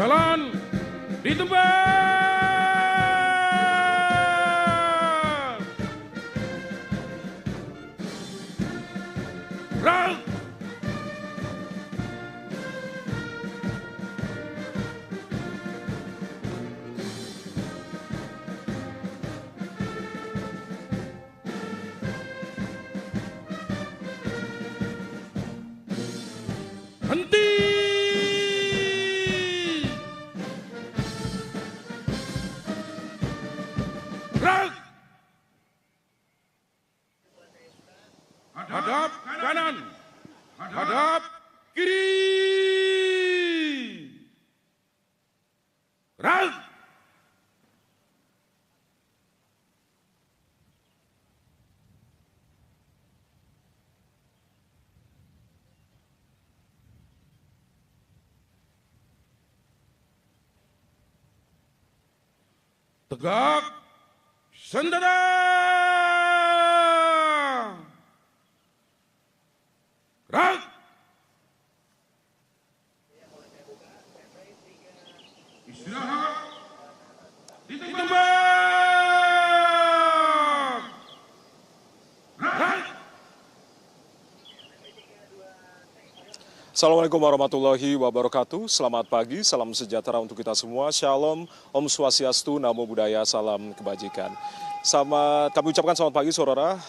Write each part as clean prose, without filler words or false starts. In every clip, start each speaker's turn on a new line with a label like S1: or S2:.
S1: Jalan di tempat. Gerak. Henti. Gerak. Hadap kanan. Hadap kiri. Gerak. Tegak. Sendera. Gerak. Istirahat di tempat. Gerak.
S2: Assalamualaikum warahmatullahi wabarakatuh. Selamat pagi, salam sejahtera untuk kita semua. Shalom, Om Swastiastu, Namo Buddhaya, salam kebajikan. Kami ucapkan selamat pagi saudara.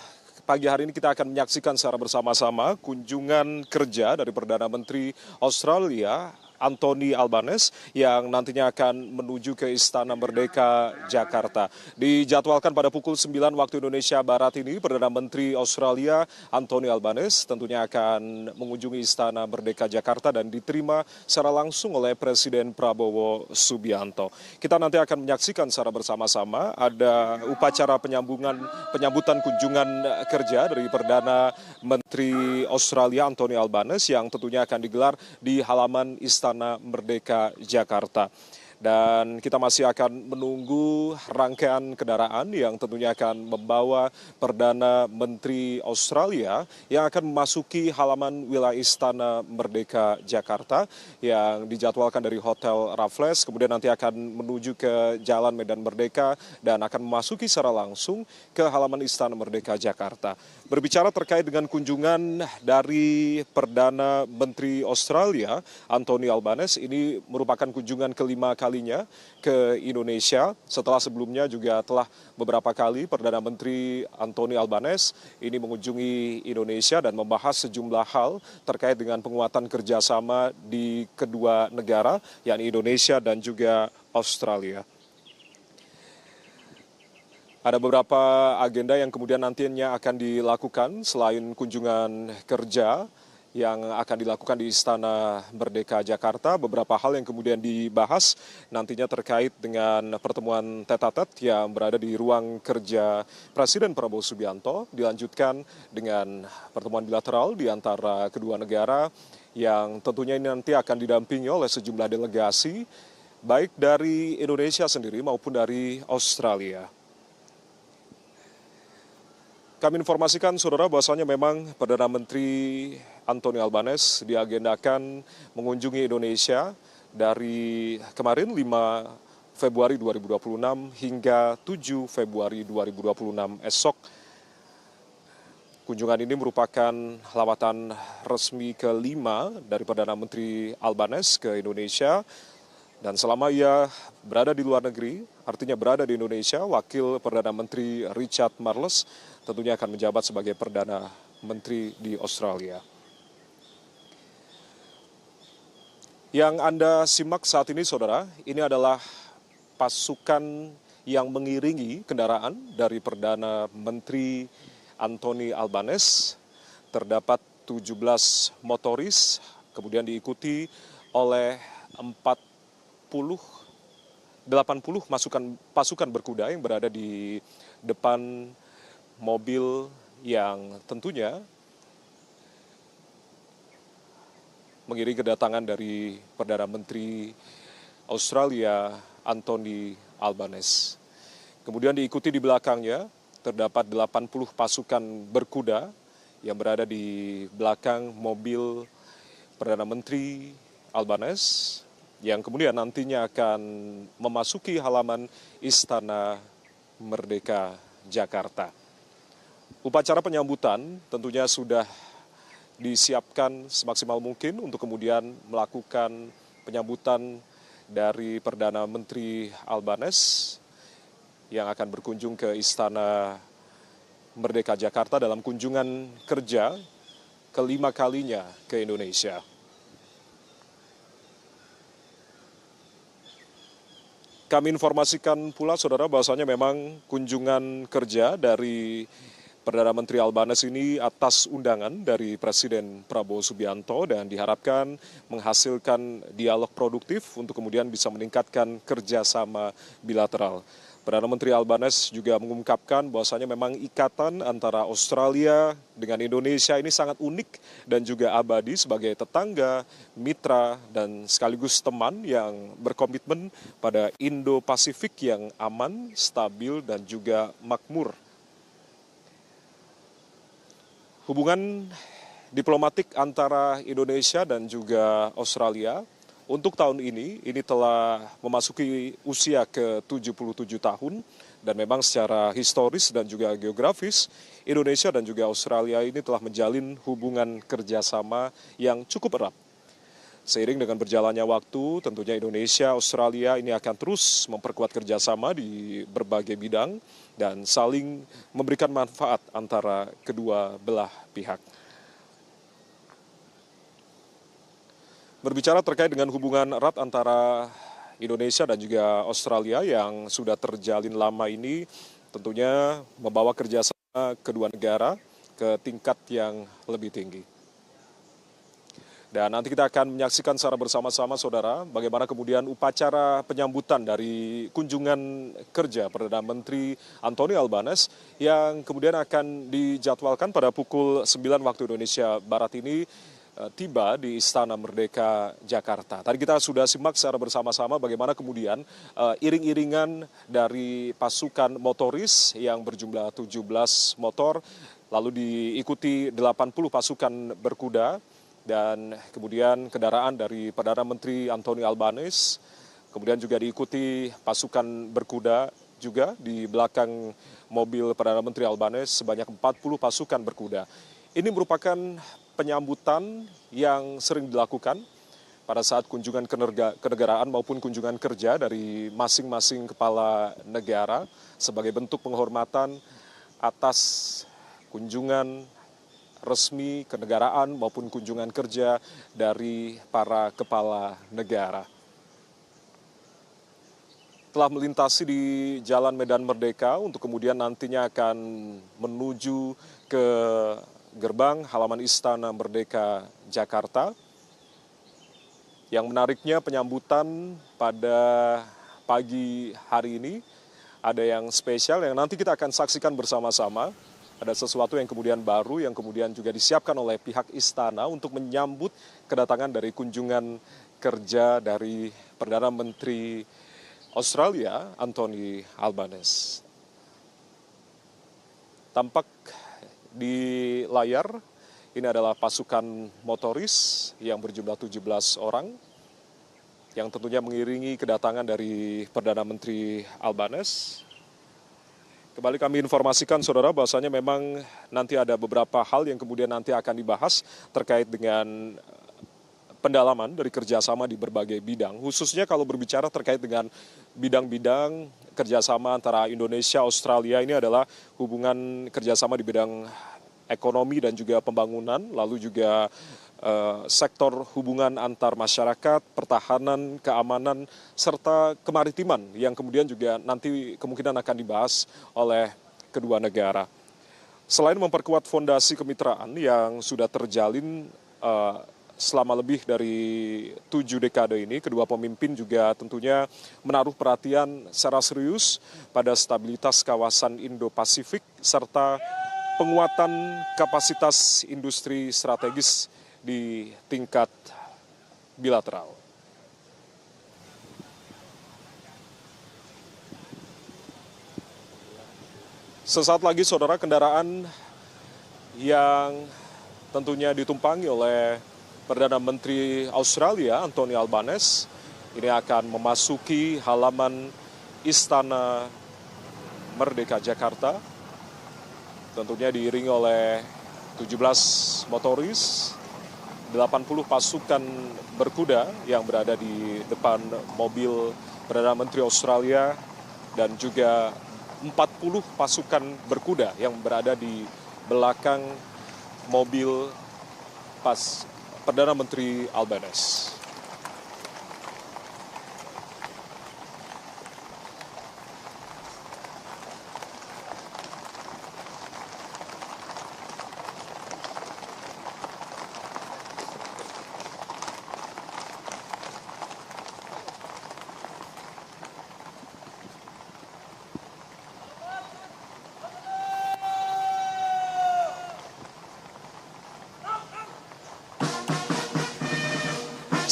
S2: Pagi hari ini kita akan menyaksikan secara bersama-sama kunjungan kerja dari Perdana Menteri Australia, Anthony Albanese, yang nantinya akan menuju ke Istana Merdeka Jakarta. Dijadwalkan pada pukul 9 waktu Indonesia Barat ini, Perdana Menteri Australia Anthony Albanese tentunya akan mengunjungi Istana Merdeka Jakarta dan diterima secara langsung oleh Presiden Prabowo Subianto. Kita nanti akan menyaksikan secara bersama-sama ada upacara penyambutan kunjungan kerja dari Perdana Menteri Australia Anthony Albanese yang tentunya akan digelar di halaman Istana Merdeka Jakarta. Dan kita masih akan menunggu rangkaian kendaraan yang tentunya akan membawa Perdana Menteri Australia yang akan memasuki halaman wilayah Istana Merdeka Jakarta yang dijadwalkan dari Hotel Raffles, kemudian nanti akan menuju ke Jalan Medan Merdeka dan akan memasuki secara langsung ke halaman Istana Merdeka Jakarta. Berbicara terkait dengan kunjungan dari Perdana Menteri Australia Anthony Albanese, ini merupakan kunjungan kelima kalinya ke Indonesia setelah sebelumnya juga telah beberapa kali Perdana Menteri Anthony Albanese ini mengunjungi Indonesia dan membahas sejumlah hal terkait dengan penguatan kerjasama di kedua negara, yakni Indonesia dan juga Australia. Ada beberapa agenda yang kemudian nantinya akan dilakukan selain kunjungan kerja yang akan dilakukan di Istana Merdeka Jakarta. Beberapa hal yang kemudian dibahas nantinya terkait dengan pertemuan tete-a-tete yang berada di ruang kerja Presiden Prabowo Subianto, dilanjutkan dengan pertemuan bilateral di antara kedua negara yang tentunya ini nanti akan didampingi oleh sejumlah delegasi baik dari Indonesia sendiri maupun dari Australia. Kami informasikan saudara bahwasanya memang Perdana Menteri Anthony Albanese diagendakan mengunjungi Indonesia dari kemarin 5 Februari 2026 hingga 7 Februari 2026 esok. Kunjungan ini merupakan lawatan resmi kelima dari Perdana Menteri Albanese ke Indonesia. Dan selama ia berada di luar negeri, artinya berada di Indonesia, Wakil Perdana Menteri Richard Marles tentunya akan menjabat sebagai Perdana Menteri di Australia. Yang Anda simak saat ini, saudara, ini adalah pasukan yang mengiringi kendaraan dari Perdana Menteri Anthony Albanese. Terdapat 17 motoris, kemudian diikuti oleh 80 pasukan berkuda yang berada di depan mobil yang tentunya mengiringi kedatangan dari Perdana Menteri Australia Anthony Albanese. Kemudian diikuti di belakangnya terdapat 80 pasukan berkuda yang berada di belakang mobil Perdana Menteri Albanese. yang kemudian nantinya akan memasuki halaman Istana Merdeka Jakarta. Upacara penyambutan tentunya sudah disiapkan semaksimal mungkin untuk kemudian melakukan penyambutan dari Perdana Menteri Albanese yang akan berkunjung ke Istana Merdeka Jakarta dalam kunjungan kerja kelima kalinya ke Indonesia. Kami informasikan pula, saudara, bahwasanya memang kunjungan kerja dari Perdana Menteri Albanese ini atas undangan dari Presiden Prabowo Subianto dan diharapkan menghasilkan dialog produktif untuk kemudian bisa meningkatkan kerjasama bilateral. Perdana Menteri Albanese juga mengungkapkan bahwasanya memang ikatan antara Australia dengan Indonesia ini sangat unik dan juga abadi sebagai tetangga, mitra, dan sekaligus teman yang berkomitmen pada Indo-Pasifik yang aman, stabil, dan juga makmur. Hubungan diplomatik antara Indonesia dan juga Australia untuk tahun ini telah memasuki usia ke-77 tahun dan memang secara historis dan juga geografis Indonesia dan juga Australia ini telah menjalin hubungan kerjasama yang cukup erat. Seiring dengan berjalannya waktu, tentunya Indonesia, Australia ini akan terus memperkuat kerjasama di berbagai bidang dan saling memberikan manfaat antara kedua belah pihak. Berbicara terkait dengan hubungan erat antara Indonesia dan juga Australia yang sudah terjalin lama ini, tentunya membawa kerjasama kedua negara ke tingkat yang lebih tinggi. Dan nanti kita akan menyaksikan secara bersama-sama, saudara, bagaimana kemudian upacara penyambutan dari kunjungan kerja Perdana Menteri Anthony Albanese yang kemudian akan dijadwalkan pada pukul 9 waktu Indonesia Barat ini tiba di Istana Merdeka Jakarta. Tadi kita sudah simak secara bersama-sama bagaimana kemudian iring-iringan dari pasukan motoris yang berjumlah 17 motor, lalu diikuti 80 pasukan berkuda, dan kemudian kendaraan dari Perdana Menteri Anthony Albanese, kemudian juga diikuti pasukan berkuda juga di belakang mobil Perdana Menteri Albanese sebanyak 40 pasukan berkuda. Ini merupakan penyambutan yang sering dilakukan pada saat kunjungan kenegaraan maupun kunjungan kerja dari masing-masing kepala negara sebagai bentuk penghormatan atas kunjungan resmi kenegaraan maupun kunjungan kerja dari para kepala negara. Telah melintasi di Jalan Medan Merdeka untuk kemudian nantinya akan menuju ke gerbang halaman Istana Merdeka Jakarta. Yang menariknya penyambutan pada pagi hari ini ada yang spesial yang nanti kita akan saksikan bersama-sama. Ada sesuatu yang kemudian baru yang kemudian juga disiapkan oleh pihak istana untuk menyambut kedatangan dari kunjungan kerja dari Perdana Menteri Australia Anthony Albanese. Tampak di layar, ini adalah pasukan motoris yang berjumlah 17 orang yang tentunya mengiringi kedatangan dari Perdana Menteri Albanese. Kembali kami informasikan, saudara, bahwasanya memang nanti ada beberapa hal yang kemudian nanti akan dibahas terkait dengan pendalaman dari kerjasama di berbagai bidang, khususnya kalau berbicara terkait dengan bidang-bidang kerjasama antara Indonesia, Australia. Ini adalah hubungan kerjasama di bidang ekonomi dan juga pembangunan, lalu juga sektor hubungan antar masyarakat, pertahanan, keamanan, serta kemaritiman yang kemudian juga nanti kemungkinan akan dibahas oleh kedua negara. Selain memperkuat fondasi kemitraan yang sudah terjalin selama lebih dari 7 dekade ini, kedua pemimpin juga tentunya menaruh perhatian secara serius pada stabilitas kawasan Indo-Pasifik serta penguatan kapasitas industri strategis di tingkat bilateral. Sesaat lagi, saudara, kendaraan yang tentunya ditumpangi oleh Perdana Menteri Australia Anthony Albanese ini akan memasuki halaman Istana Merdeka Jakarta. Tentunya diiringi oleh 17 motoris, 80 pasukan berkuda yang berada di depan mobil Perdana Menteri Australia dan juga 40 pasukan berkuda yang berada di belakang mobil Perdana Menteri Albanese.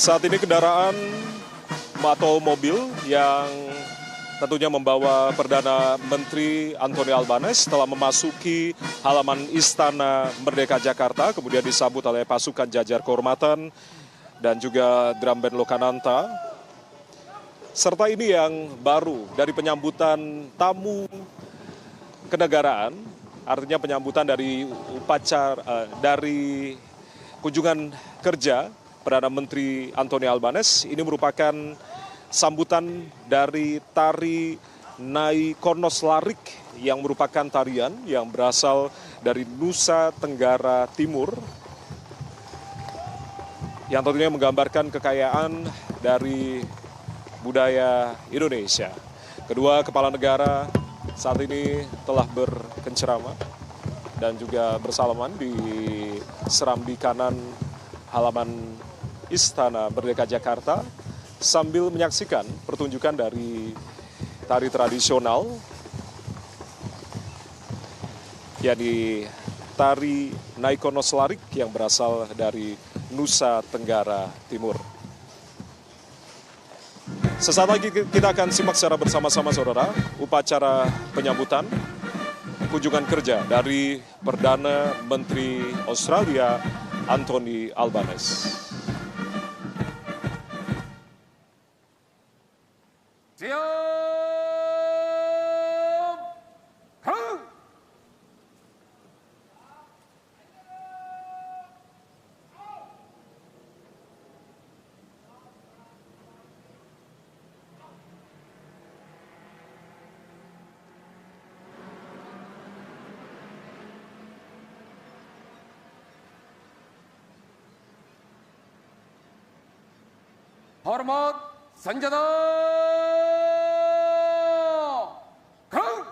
S2: Saat ini kendaraan atau mobil yang tentunya membawa Perdana Menteri Anthony Albanese telah memasuki halaman Istana Merdeka Jakarta, kemudian disambut oleh pasukan jajar kehormatan dan juga drum band Lokananta. Serta ini yang baru dari penyambutan tamu kenegaraan, artinya penyambutan dari upacara dari kunjungan kerja Perdana Menteri Anthony Albanese. Ini merupakan sambutan dari tari Nai Kornos Larik yang merupakan tarian yang berasal dari Nusa Tenggara Timur yang tentunya menggambarkan kekayaan dari budaya Indonesia. Kedua kepala negara saat ini telah berkencerama dan juga bersalaman di serambi kanan halaman Istana Merdeka Jakarta sambil menyaksikan pertunjukan dari tari tradisional, yakni tari Nai Kornos Larik yang berasal dari Nusa Tenggara Timur. Sesaat lagi kita akan simak secara bersama-sama saudara upacara penyambutan kunjungan kerja dari Perdana Menteri Australia Anthony Albanese.
S1: Siap! Kau! Hormat senjata! Kau!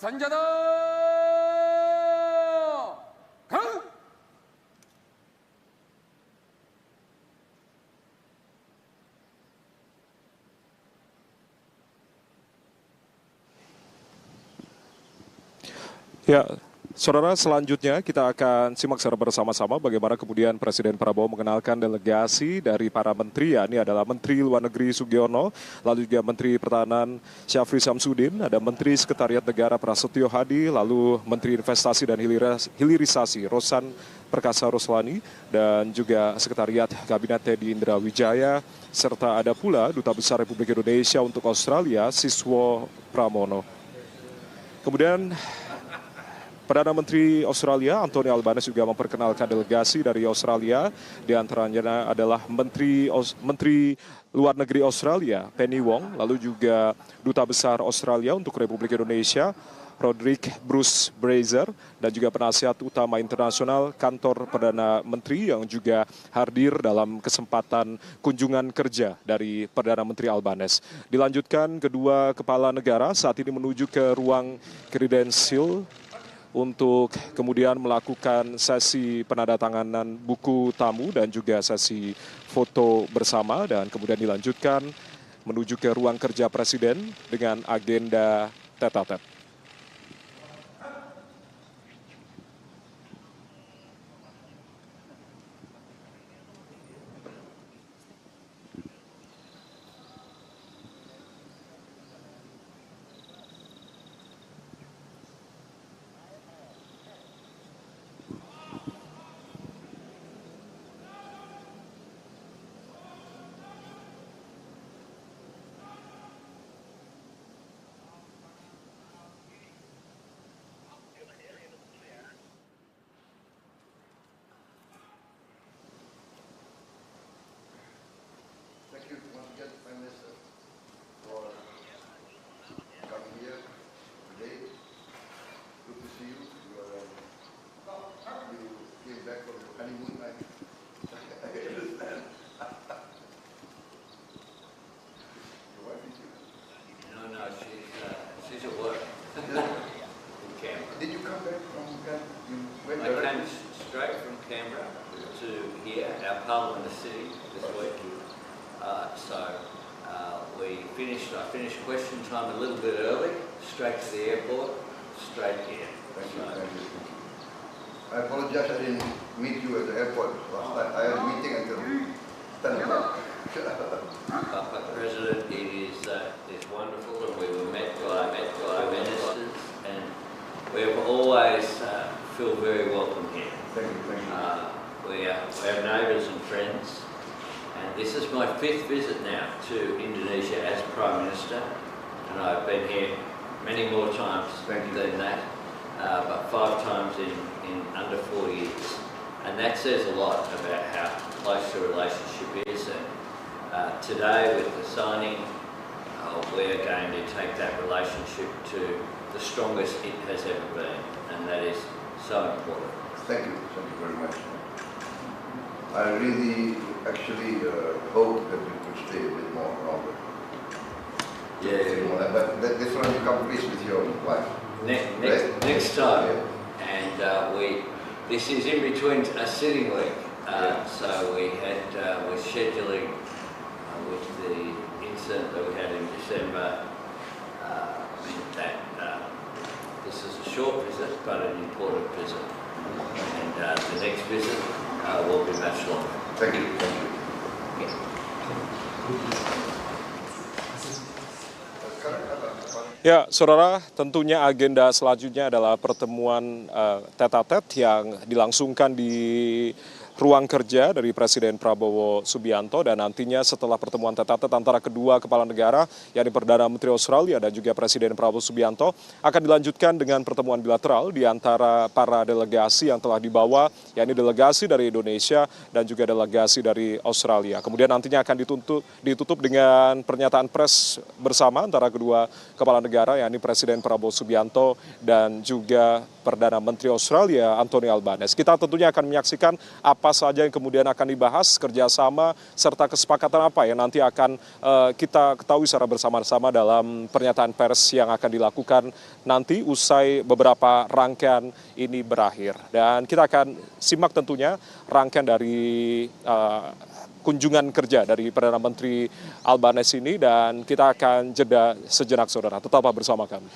S1: Sanjana, Kang.
S2: Ya, saudara, selanjutnya kita akan simak secara bersama-sama bagaimana kemudian Presiden Prabowo mengenalkan delegasi dari para menteri, yakni adalah Menteri Luar Negeri Sugiono, lalu juga Menteri Pertahanan Syafri Samsudin, ada Menteri Sekretariat Negara Prasetyo Hadi, lalu Menteri Investasi dan Hilirisasi Rosan Perkasa Roslani, dan juga Sekretariat Kabinet Teddy Indra Wijaya, serta ada pula Duta Besar Republik Indonesia untuk Australia, Siswo Pramono. Kemudian Perdana Menteri Australia, Anthony Albanese, juga memperkenalkan delegasi dari Australia. Di antaranya adalah Menteri Luar Negeri Australia, Penny Wong, lalu juga Duta Besar Australia untuk Republik Indonesia, Roderick Bruce Brazier, dan juga penasihat utama internasional kantor Perdana Menteri yang juga hadir dalam kesempatan kunjungan kerja dari Perdana Menteri Albanese. Dilanjutkan, kedua kepala negara saat ini menuju ke ruang kredensial untuk kemudian melakukan sesi penandatanganan buku tamu dan juga sesi foto bersama, dan kemudian dilanjutkan menuju ke ruang kerja Presiden dengan agenda tete-a-tete.
S3: Thank you once again, Prime Minister, for coming here today. Good to see you. You came back from your honeymoon, I understand. Your wife is here.
S4: No, she's at work in Canberra.
S3: Did you come back from Canberra? You went
S4: I came
S3: directly?
S4: straight from Canberra to here, our Parliament City this week. I finished question time a little bit early, straight to the airport, straight here.
S3: Thank you, thank you. I apologize I didn't meet you at the airport last night. I had a meeting until 10 o'clock.
S4: But President, it's wonderful, and I met ministers, and we have always feel very welcome here.
S3: Thank you, thank you.
S4: We have neighbours and friends, and this is my 5th visit now to Indonesia as Prime Minister, and I've been here many more times
S3: Thank you.
S4: than that, but 5 times in under 4 years. And that says a lot about how close the relationship is. And today, with the signing, we're going to take that relationship to the strongest it has ever been, and that is so important.
S3: Thank you very much. I really actually hope that you could stay a bit more longer.
S4: Yeah.
S3: But this one you come please with your wife.
S4: Next time,
S3: Yeah.
S4: and this is in between a sitting week, so we're scheduling with the incident that we had in December, meant that this is a short visit but an important visit, and the next visit will be much longer.
S3: Thank you. Thank you.
S2: Ya, saudara, tentunya agenda selanjutnya adalah pertemuan tete-a-tete yang dilangsungkan di ruang kerja dari Presiden Prabowo Subianto, dan nantinya setelah pertemuan tete-a-tete antara kedua kepala negara, yakni Perdana Menteri Australia dan juga Presiden Prabowo Subianto, akan dilanjutkan dengan pertemuan bilateral di antara para delegasi yang telah dibawa, yakni delegasi dari Indonesia dan juga delegasi dari Australia. Kemudian nantinya akan ditutup dengan pernyataan pers bersama antara kedua kepala negara, yakni Presiden Prabowo Subianto dan juga Perdana Menteri Australia Anthony Albanese. Kita tentunya akan menyaksikan apa saja yang kemudian akan dibahas, kerjasama, serta kesepakatan apa yang nanti akan kita ketahui secara bersama-sama dalam pernyataan pers yang akan dilakukan nanti usai beberapa rangkaian ini berakhir. Dan kita akan simak tentunya rangkaian dari kunjungan kerja dari Perdana Menteri Albanese ini, dan kita akan jeda sejenak, saudara. Tetaplah bersama kami.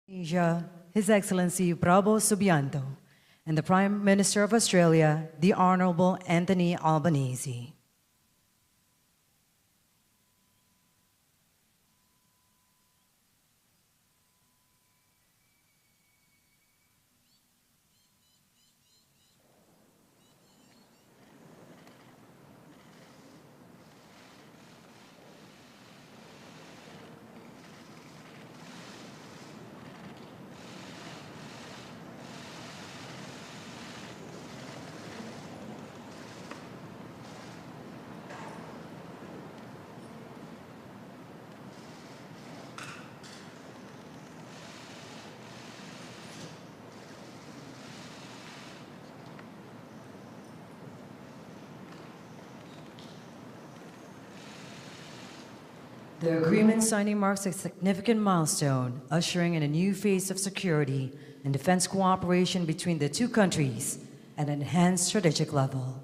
S5: Indonesia, His Excellency Prabowo Subianto, and the Prime Minister of Australia, the Honorable Anthony Albanese. The agreement signing marks a significant milestone, ushering in a new phase of security and defense cooperation between the two countries at an enhanced strategic level.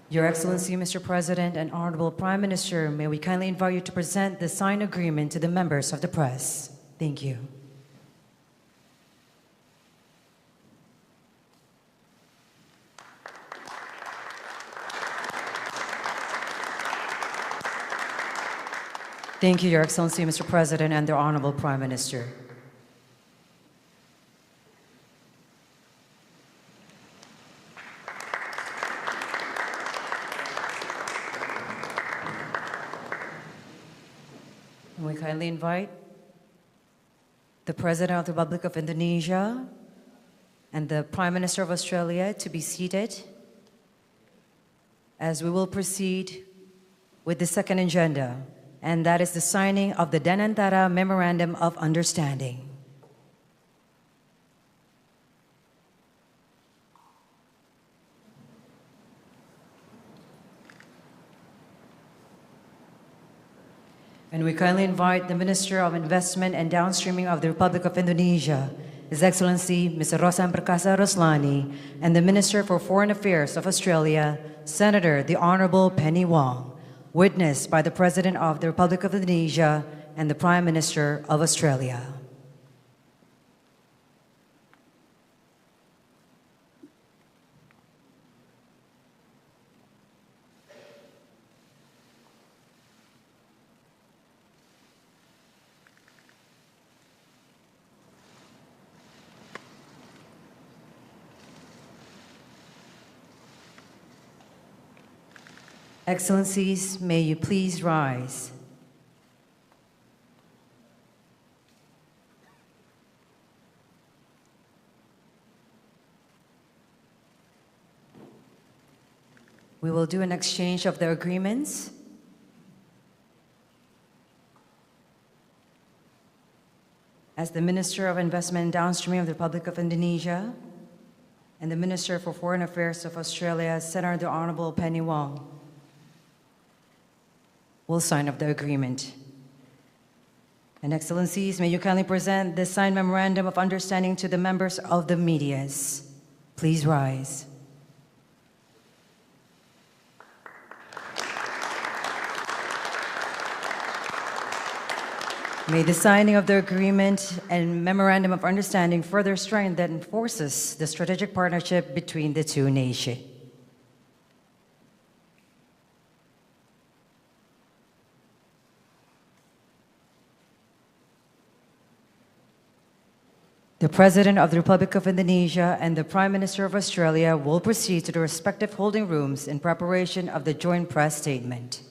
S5: Your Excellency, Mr. President, and Honorable Prime Minister, may we kindly invite you to present the signed agreement to the members of the press. Thank you. Thank you, Your Excellency, Mr. President, and the Honorable Prime Minister. And we kindly invite the President of the Republic of Indonesia and the Prime Minister of Australia to be seated as we will proceed with the second agenda, and that is the signing of the Danantara Memorandum of Understanding. And we kindly invite the Minister of Investment and Downstreaming of the Republic of Indonesia, His Excellency Mr. Roslan Perkasa Roslani, and the Minister for Foreign Affairs of Australia, Senator the Honorable Penny Wong, witnessed by the President of the Republic of Indonesia and the Prime Minister of Australia. Excellencies, may you please rise. We will do an exchange of the agreements. As the Minister of Investment and Downstreaming of the Republic of Indonesia and the Minister for Foreign Affairs of Australia, Senator the Honorable Penny Wong, will sign up the agreement. And Excellencies, may you kindly present this signed memorandum of understanding to the members of the medias. Please rise. May the signing of the agreement and memorandum of understanding further strengthen and enforces the strategic partnership between the two nations. The President of the Republic of Indonesia and the Prime Minister of Australia will proceed to the respective holding rooms in preparation of the joint press statement.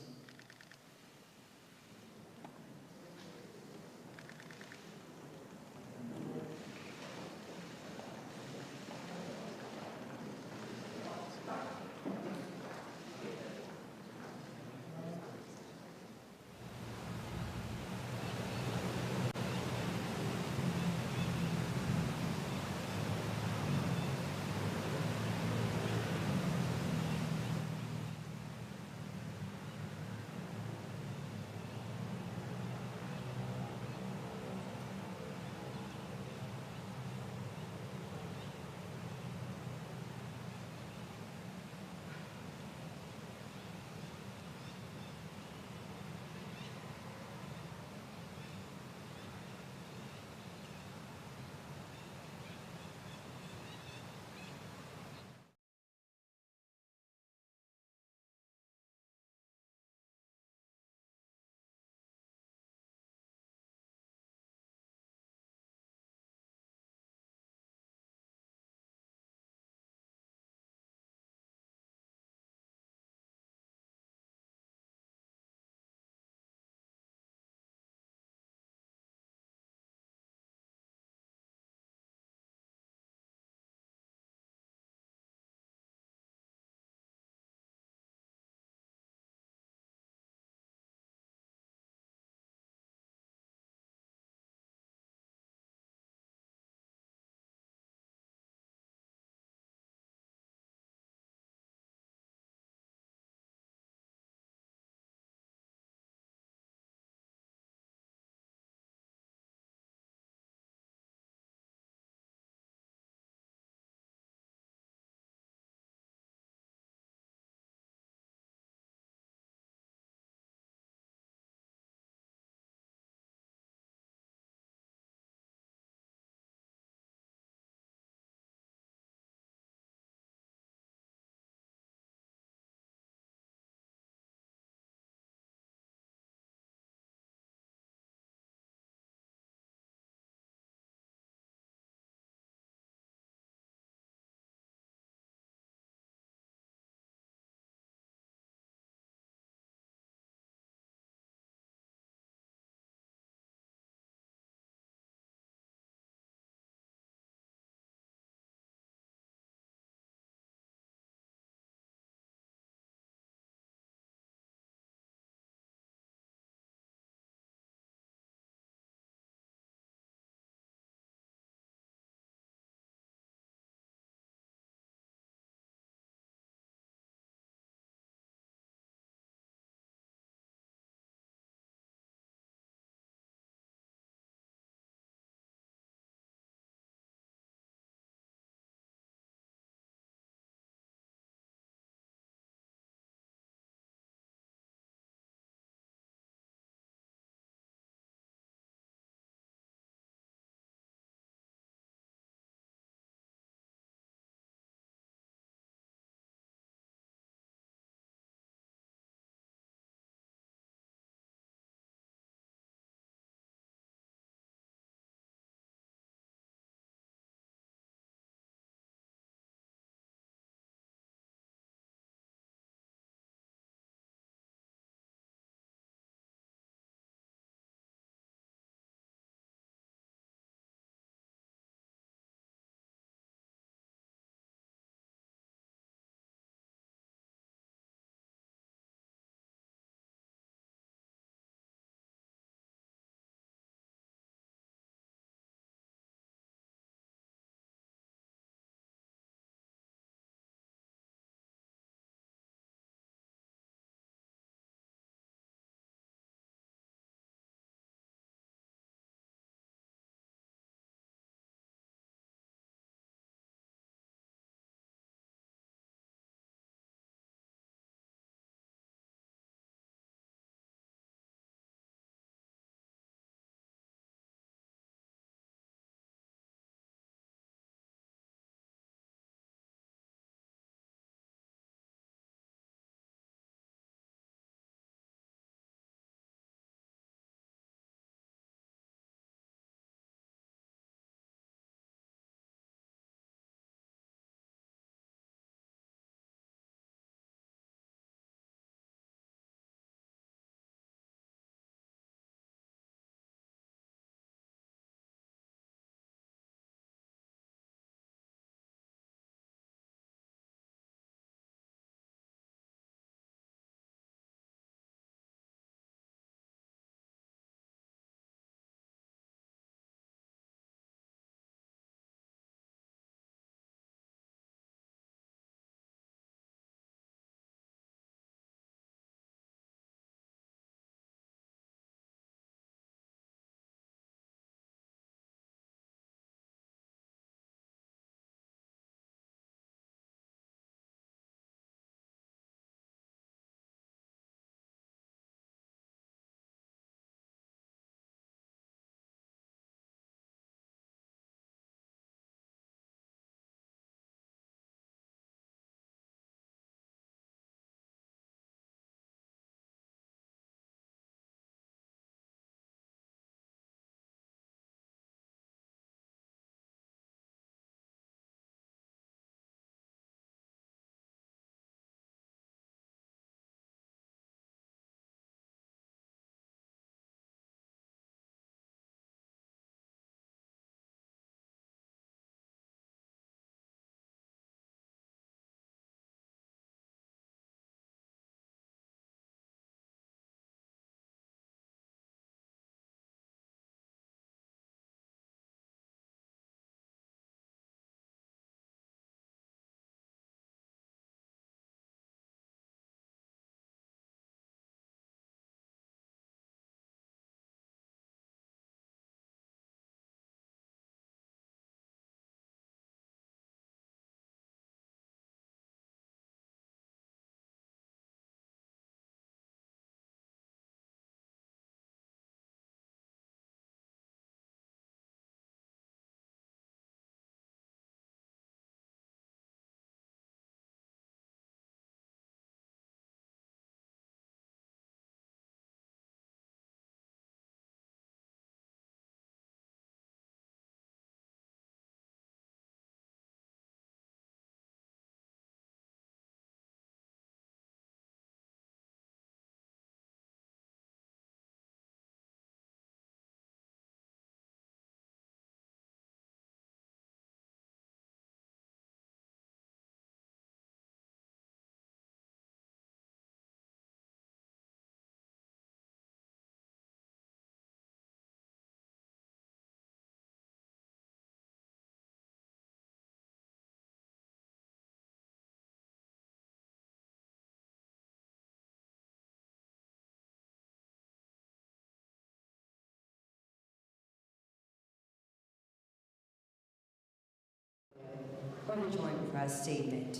S5: press statement.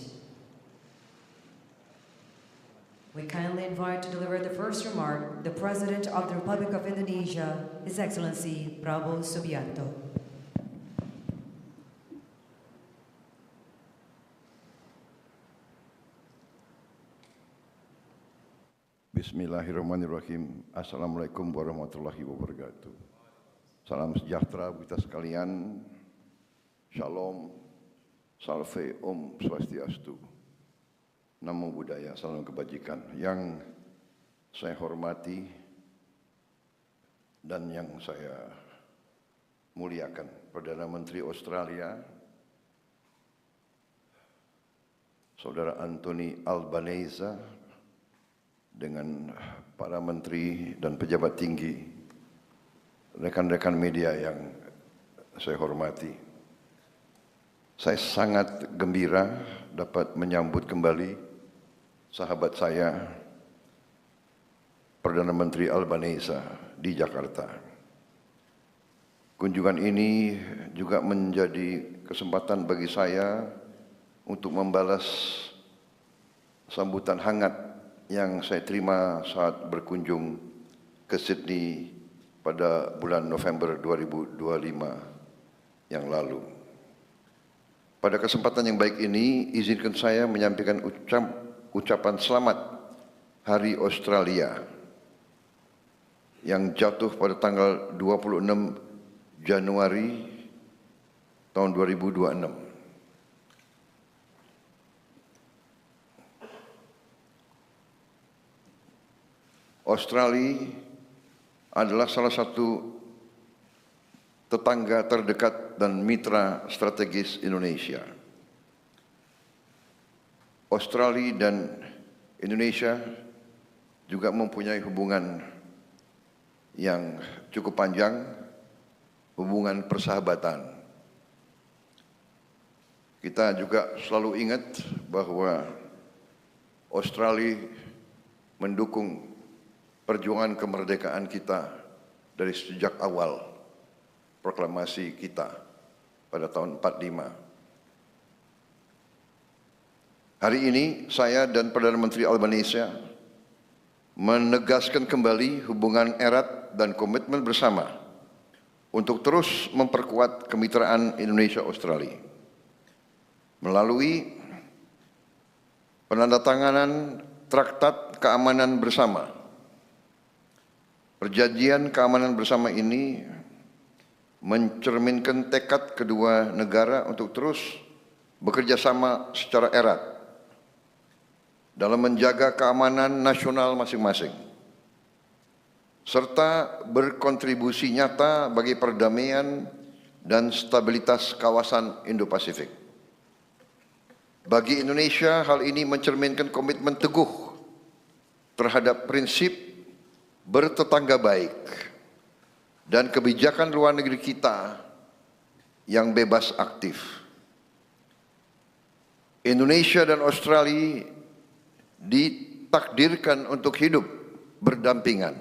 S5: We kindly invite to deliver the first remark the President of the Republic of Indonesia, His Excellency Prabowo Subianto.
S3: Bismillahirrahmanirrahim. Assalamualaikum warahmatullahi wabarakatuh. Salam sejahtera kita sekalian. Shalom, salve, om swastiastu. Namo Buddhaya, salam kebajikan. Yang saya hormati dan yang saya muliakan, Perdana Menteri Australia, Saudara Anthony Albanese, dengan para menteri dan pejabat tinggi, rekan-rekan media yang saya hormati. Saya sangat gembira dapat menyambut kembali sahabat saya, Perdana Menteri Albanese di Jakarta. Kunjungan ini juga menjadi kesempatan bagi saya untuk membalas sambutan hangat yang saya terima saat berkunjung ke Sydney pada bulan November 2025 yang lalu. Pada kesempatan yang baik ini, izinkan saya menyampaikan ucapan selamat Hari Australia yang jatuh pada tanggal 26 Januari tahun 2026. Australia adalah salah satu tetangga terdekat dan mitra strategis Indonesia. Australia dan Indonesia juga mempunyai hubungan yang cukup panjang, hubungan persahabatan. Kita juga selalu ingat bahwa Australia mendukung perjuangan kemerdekaan kita dari sejak awal proklamasi kita pada tahun 45. Hari ini saya dan Perdana Menteri Albanese menegaskan kembali hubungan erat dan komitmen bersama untuk terus memperkuat kemitraan Indonesia-Australia melalui penandatanganan Traktat Keamanan Bersama. Perjanjian keamanan bersama ini mencerminkan tekad kedua negara untuk terus bekerja sama secara erat dalam menjaga keamanan nasional masing-masing, serta berkontribusi nyata bagi perdamaian dan stabilitas kawasan Indo-Pasifik. Bagi Indonesia, hal ini mencerminkan komitmen teguh terhadap prinsip bertetangga baik dan kebijakan luar negeri kita yang bebas aktif. Indonesia dan Australia ditakdirkan untuk hidup berdampingan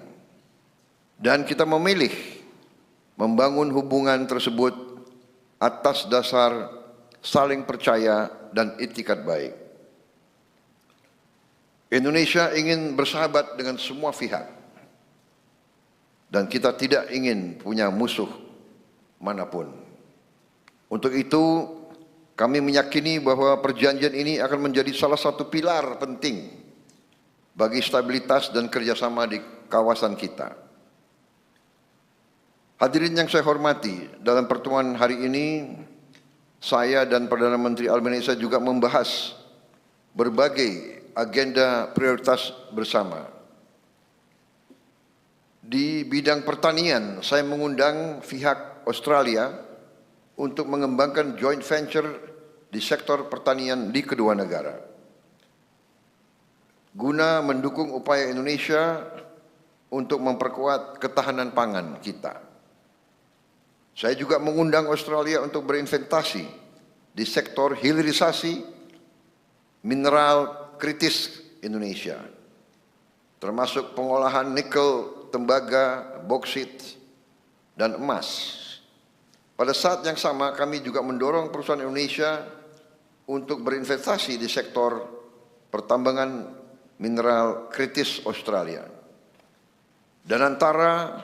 S3: dan kita memilih membangun hubungan tersebut atas dasar saling percaya dan itikat baik. Indonesia ingin bersahabat dengan semua pihak dan kita tidak ingin punya musuh manapun. Untuk itu, kami meyakini bahwa perjanjian ini akan menjadi salah satu pilar penting bagi stabilitas dan kerjasama di kawasan kita. Hadirin yang saya hormati, dalam pertemuan hari ini, saya dan Perdana Menteri Albanese juga membahas berbagai agenda prioritas bersama. Di bidang pertanian, saya mengundang pihak Australia untuk mengembangkan joint venture di sektor pertanian di kedua negara, guna mendukung upaya Indonesia untuk memperkuat ketahanan pangan kita. Saya juga mengundang Australia untuk berinvestasi di sektor hilirisasi mineral kritis Indonesia, termasuk pengolahan nikel, tembaga, boksit, dan emas. Pada saat yang sama kami juga mendorong perusahaan Indonesia untuk berinvestasi di sektor pertambangan mineral kritis Australia. Dan antara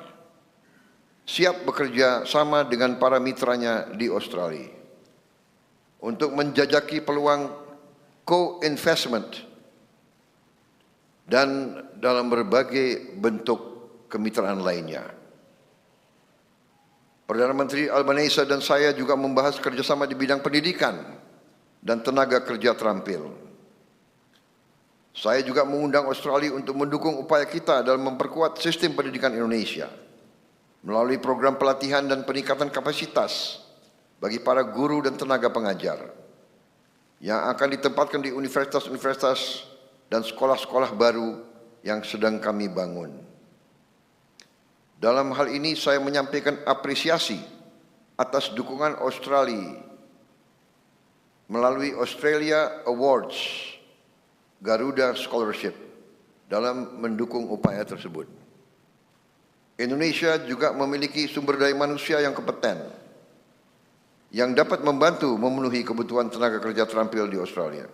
S3: siap bekerja sama dengan para mitranya di Australia untuk menjajaki peluang co-investment dan dalam berbagai bentuk kemitraan lainnya. Perdana Menteri Albanese dan saya juga membahas kerjasama di bidang pendidikan dan tenaga kerja terampil. Saya juga mengundang Australia untuk mendukung upaya kita dalam memperkuat sistem pendidikan Indonesia melalui program pelatihan dan peningkatan kapasitas bagi para guru dan tenaga pengajar yang akan ditempatkan di universitas-universitas dan sekolah-sekolah baru yang sedang kami bangun. Dalam hal ini saya menyampaikan apresiasi atas dukungan Australia melalui Australia Awards Garuda Scholarship dalam mendukung upaya tersebut. Indonesia juga memiliki sumber daya manusia yang kompeten yang dapat membantu memenuhi kebutuhan tenaga kerja terampil di Australia.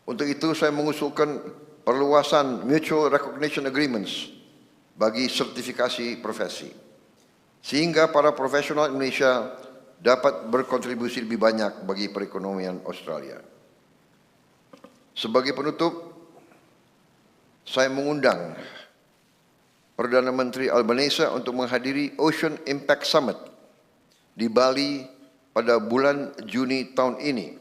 S3: Untuk itu saya mengusulkan perluasan Mutual Recognition Agreements bagi sertifikasi profesi, sehingga para profesional Indonesia dapat berkontribusi lebih banyak bagi perekonomian Australia. Sebagai penutup, saya mengundang Perdana Menteri Albanese untuk menghadiri Ocean Impact Summit di Bali pada bulan Juni tahun ini.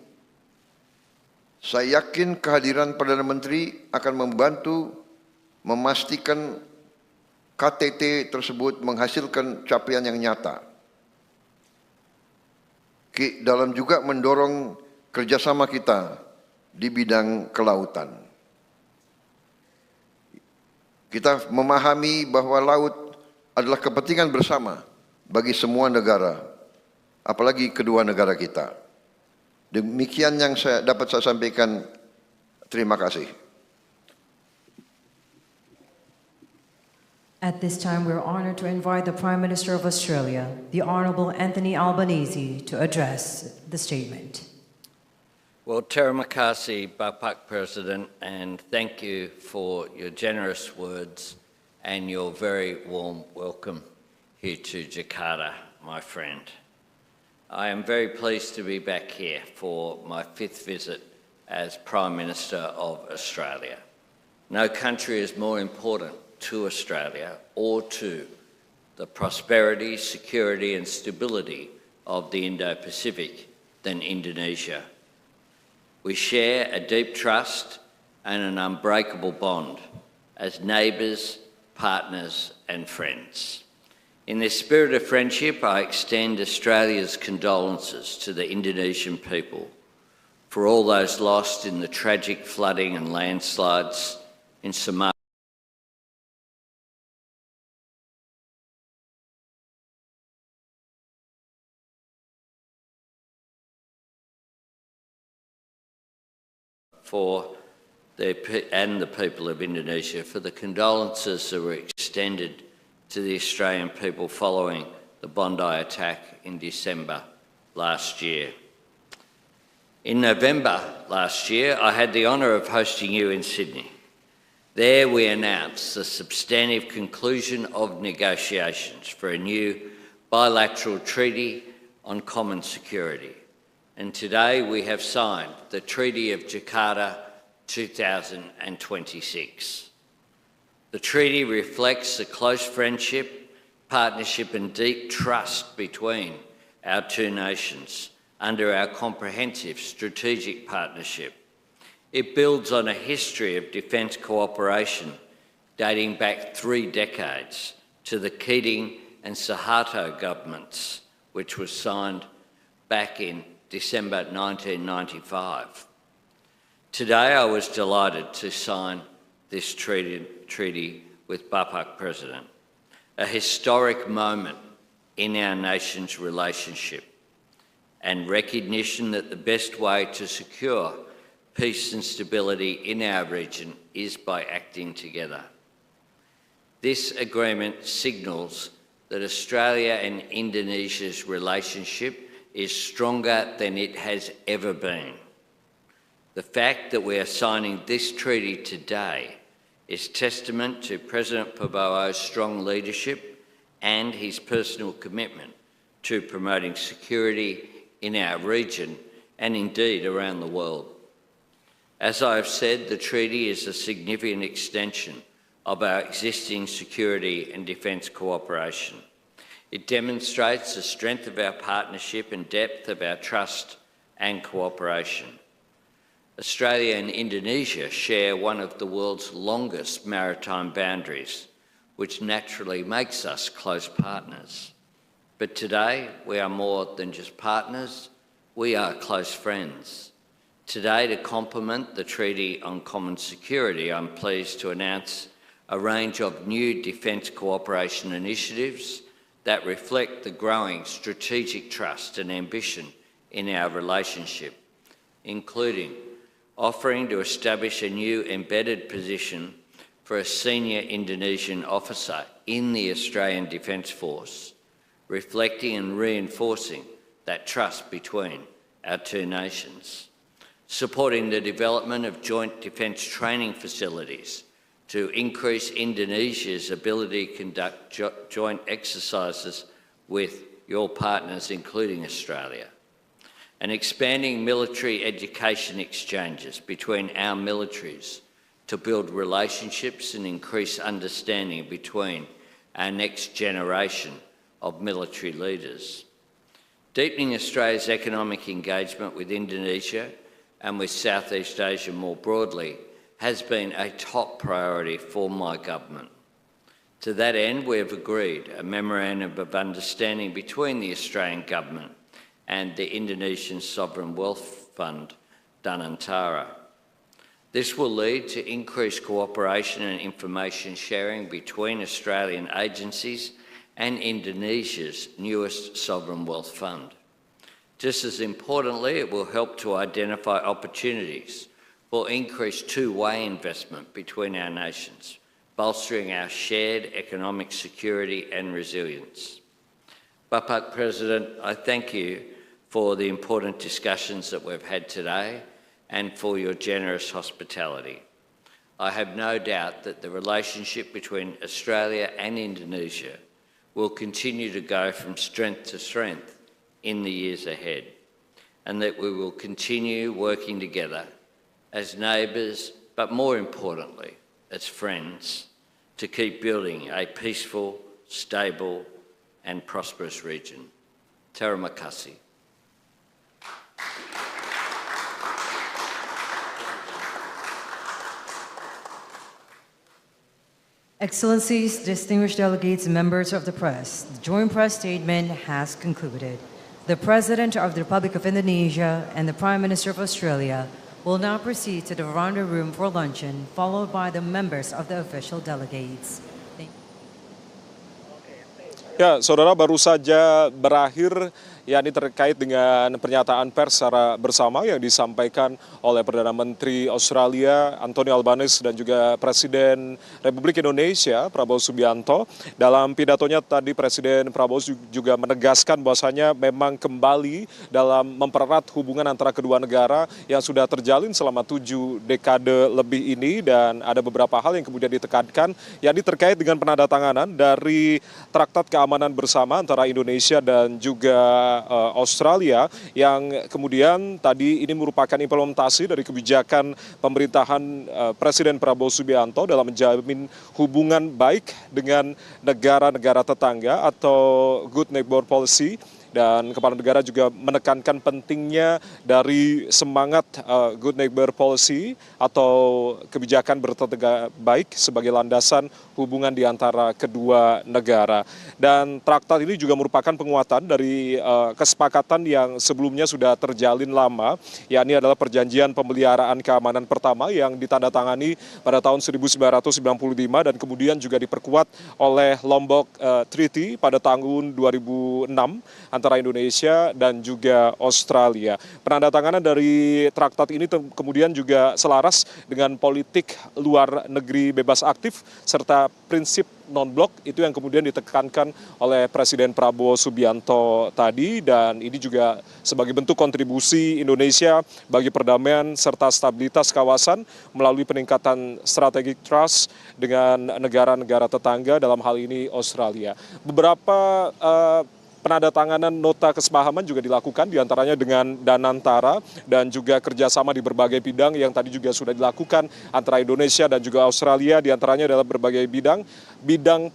S3: Saya yakin kehadiran Perdana Menteri akan membantu memastikan KTT tersebut menghasilkan capaian yang nyata. Dalam juga mendorong kerjasama kita di bidang kelautan. Kita memahami bahwa laut adalah kepentingan bersama bagi semua negara, apalagi kedua negara kita. Demikian yang dapat saya sampaikan. Terima kasih.
S5: At this time, we are honored to invite the Prime Minister of Australia, the Honourable Anthony Albanese, to address the statement.
S4: Well, Terima kasih, Bapak President, and thank you for your generous words and your very warm welcome here to Jakarta, my friend. I am very pleased to be back here for my 5th visit as Prime Minister of Australia. No country is more important to Australia or to the prosperity, security and stability of the Indo-Pacific than Indonesia. We share a deep trust and an unbreakable bond as neighbours, partners and friends. In this spirit of friendship, I extend Australia's condolences to the Indonesian people for all those lost in the tragic flooding and landslides in Sumatra. And the people of Indonesia for the condolences that were extended to the Australian people following the Bondi attack in December last year. In November last year, I had the honour of hosting you in Sydney. There we announced the substantive conclusion of negotiations for a new bilateral treaty on common security. And today we have signed the Treaty of Jakarta 2026. The treaty reflects the close friendship, partnership and deep trust between our two nations under our comprehensive strategic partnership. It builds on a history of defence cooperation dating back 3 decades to the Keating and Suharto governments, which was signed back in December 1995. Today I was delighted to sign this treaty with Bapak President, a historic moment in our nation's relationship and recognition that the best way to secure peace and stability in our region is by acting together. This agreement signals that Australia and Indonesia's relationship is stronger than it has ever been. The fact that we are signing this treaty today is testament to President Prabowo's strong leadership and his personal commitment to promoting security in our region and indeed around the world. As I have said, the treaty is a significant extension of our existing security and defence cooperation. It demonstrates the strength of our partnership and depth of our trust and cooperation. Australia and Indonesia share one of the world's longest maritime boundaries, which naturally makes us close partners. But today, we are more than just partners, we are close friends. Today, to complement the Treaty on Common Security, I'm pleased to announce a range of new defence cooperation initiatives that reflect the growing strategic trust and ambition in our relationship, including offering to establish a new embedded position for a senior Indonesian officer in the Australian Defence Force, reflecting and reinforcing that trust between our two nations. Supporting the development of joint defence training facilities to increase Indonesia's ability to conduct joint exercises with your partners, including Australia. And expanding military education exchanges between our militaries to build relationships and increase understanding between our next generation of military leaders. Deepening Australia's economic engagement with Indonesia and with Southeast Asia more broadly has been a top priority for my government. To that end, we have agreed a Memorandum of Understanding between the Australian Government and the Indonesian Sovereign Wealth Fund, Danantara. This will lead to increased cooperation and information sharing between Australian agencies and Indonesia's newest sovereign wealth fund. Just as importantly, it will help to identify opportunities for increased two-way investment between our nations, bolstering our shared economic security and resilience. Bapak President, I thank you for the important discussions that we've had today and for your generous hospitality. I have no doubt that the relationship between Australia and Indonesia will continue to go from strength to strength in the years ahead, and that we will continue working together as neighbours, but more importantly, as friends, to keep building a peaceful, stable and prosperous region. Terima kasih.
S5: Excellencies, distinguished delegates, and members of the press, the joint press statement has concluded. The President of the Republic of Indonesia and the Prime Minister of Australia will now proceed to the veranda room for luncheon, followed by the members of the official delegates.
S2: Ya, saudara, baru saja berakhir yakni terkait dengan pernyataan pers secara bersama yang disampaikan oleh Perdana Menteri Australia Anthony Albanese dan juga Presiden Republik Indonesia Prabowo Subianto. Dalam pidatonya tadi Presiden Prabowo juga menegaskan bahwasanya memang kembali dalam mempererat hubungan antara kedua negara yang sudah terjalin selama 7 dekade lebih ini, dan ada beberapa hal yang kemudian ditekankan yakni terkait dengan penandatanganan dari Traktat Keamanan Bersama antara Indonesia dan juga Australia, yang kemudian tadi ini merupakan implementasi dari kebijakan pemerintahan Presiden Prabowo Subianto dalam menjamin hubungan baik dengan negara-negara tetangga atau Good Neighbor Policy. Dan Kepala Negara juga menekankan pentingnya dari semangat Good Neighbor Policy atau kebijakan bertetangga baik sebagai landasan hubungan di antara kedua negara. Dan traktat ini juga merupakan penguatan dari kesepakatan yang sebelumnya sudah terjalin lama, yakni adalah Perjanjian Pemeliharaan Keamanan Pertama yang ditandatangani pada tahun 1995 dan kemudian juga diperkuat oleh Lombok Treaty pada tahun 2006 antara Indonesia dan juga Australia. Penandatanganan dari traktat ini kemudian juga selaras dengan politik luar negeri bebas aktif serta prinsip non-blok itu yang kemudian ditekankan oleh Presiden Prabowo Subianto tadi, dan ini juga sebagai bentuk kontribusi Indonesia bagi perdamaian serta stabilitas kawasan melalui peningkatan strategic trust dengan negara-negara tetangga, dalam hal ini Australia. Beberapa penandatanganan nota kesepahaman juga dilakukan diantaranya dengan Danantara dan juga kerjasama di berbagai bidang yang tadi juga sudah dilakukan antara Indonesia dan juga Australia, diantaranya adalah berbagai bidang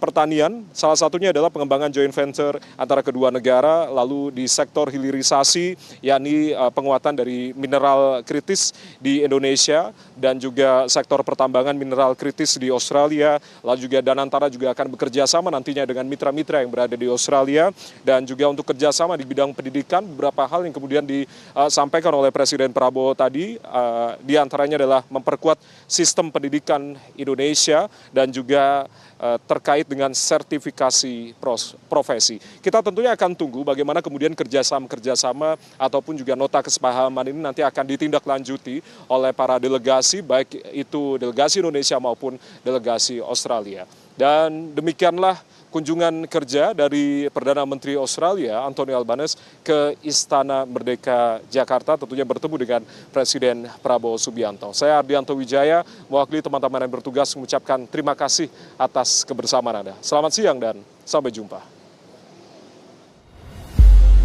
S2: pertanian, salah satunya adalah pengembangan joint venture antara kedua negara, lalu di sektor hilirisasi yakni penguatan dari mineral kritis di Indonesia dan juga sektor pertambangan mineral kritis di Australia, lalu juga Danantara juga akan bekerja sama nantinya dengan mitra-mitra yang berada di Australia, dan juga untuk kerjasama di bidang pendidikan, beberapa hal yang kemudian disampaikan oleh Presiden Prabowo tadi, diantaranya adalah memperkuat sistem pendidikan Indonesia dan juga terkait dengan sertifikasi profesi. Kita tentunya akan tunggu bagaimana kemudian kerjasama ataupun juga nota kesepahaman ini nanti akan ditindaklanjuti oleh para delegasi, baik itu delegasi Indonesia maupun delegasi Australia. Dan demikianlah kunjungan kerja dari Perdana Menteri Australia, Anthony Albanese, ke Istana Merdeka Jakarta, tentunya bertemu dengan Presiden Prabowo Subianto. Saya Ardianto Wijaya, mewakili teman-teman yang bertugas mengucapkan terima kasih atas kebersamaan Anda. Selamat siang dan sampai jumpa.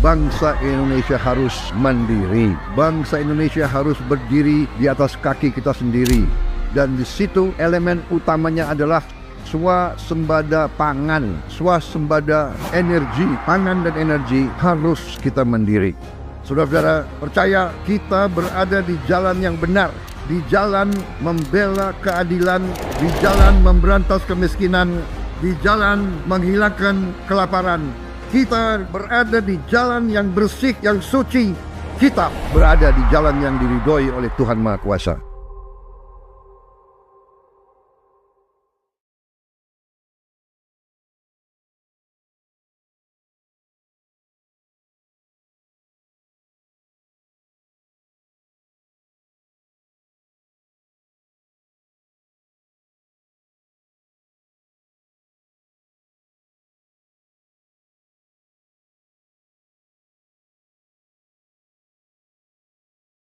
S6: Bangsa Indonesia harus mandiri. Bangsa Indonesia harus berdiri di atas kaki kita sendiri. Dan di situ elemen utamanya adalah swasembada pangan, swasembada energi. Pangan dan energi harus kita mandiri. Saudara-saudara, percaya kita berada di jalan yang benar, di jalan membela keadilan, di jalan memberantas kemiskinan, di jalan menghilangkan kelaparan. Kita berada di jalan yang bersih, yang suci. Kita berada di jalan yang diridhoi oleh Tuhan Maha Kuasa.